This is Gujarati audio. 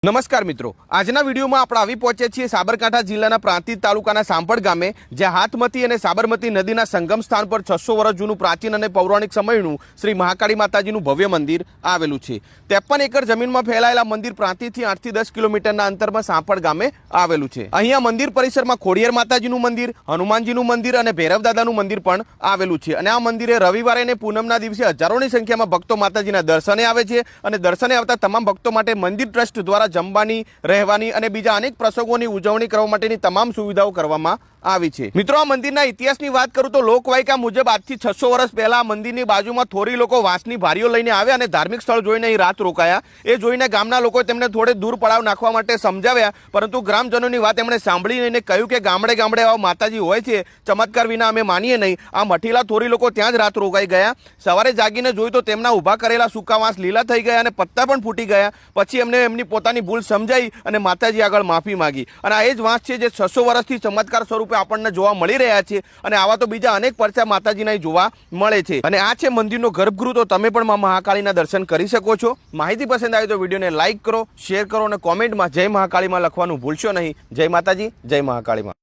નમસ્કાર મિત્રો, આજના વિડીયોમાં આપણે આવી પહોંચ્યા છીએ સાબરકાંઠા જિલ્લાના પ્રાંતિજ તાલુકાના સાંપડ ગામે, જ્યાં હાથમતી અને સાબરમતી નદીના સંગમ સ્થાન પર 600 વર્ષ જૂનું પ્રાચીન અને પૌરાણિક સમયનું શ્રી મહાકાળી માતાજીનું ભવ્ય મંદિર આવેલું છે। 53 એકર જમીનમાં ફેલાયેલા મંદિર પ્રાંતિજથી 8 થી 10 કિલોમીટરના અંતરમાં સાંપડ ગામે આવેલું છે। અહીંયા મંદિર પરિસરમાં ખોડિયાર માતાજીનું મંદિર, હનુમાનજીનું મંદિર અને ભૈરવદાદાનું મંદિર પણ આવેલું છે અને આ મંદિરે રવિવારે અને પૂનમના દિવસે હજારોની સંખ્યામાં ભક્તો માતાજીના દર્શને આવે છે અને દર્શને આવતા તમામ ભક્તો માટે મંદિર ટ્રસ્ટ દ્વારા જમવાની, રહેવાની અને બીજા અનેક પ્રસંગોની ઉજવણી કરવા માટેની તમામ સુવિધાઓ કરવામાં આવી છે। મિત્રો, આ મંદિરના ઇતિહાસની વાત કરું તો લોકવાયકા મુજબ આજથી 600 વર્ષ પહેલા આ મંદિરની બાજુમાં થોરી લોકો વાંસની ભારીઓ લઈને આવ્યા અને ધાર્મિક સ્થળ જોઈને અહીં રાત રોકાયા। એ જોઈને ગામના લોકોએ તેમને થોડે દૂર પડાવ નાખવા માટે સમજાવ્યા, પરંતુ ગ્રામજનોની વાત એમણે સાંભળી નહીં અને કહ્યું કે ગામડે ગામડે આવા માતાજી હોય છે, ચમત્કાર વિના અમે માનીએ નહીં। આ મઠીલા થોરી લોકો ત્યાં જ રાત રોકાઈ ગયા। સવારે જાગીને જોયું તો તેમના ઊભા કરેલા સૂકા વાંસ લીલા થઈ ગયા અને પત્તા પણ ફૂટી ગયા। પછી એમને એમની પોતાની ભૂલ સમજાઈ અને માતાજી આગળ માફી માંગી અને આ એ જ વાંસ છે જે 600 વર્ષથી ચમત્કાર સ્વરૂપે આપણને જોવા મળી રહ્યા છે અને આવા તો બીજા અનેક પરચા માતાજીના જોવા મળે છે અને આ છે મંદિરનો ગર્ભગૃહ। તો તમે પણ મહાકાળીના દર્શન કરી શકો છો। માહિતી પસંદ આવી તો વિડીયોને લાઈક કરો, શેર કરો અને કોમેન્ટમાં જય મહાકાળીમાં લખવાનું ભૂલશો નહીં। જય માતાજી, જય મહાકાળીમાં।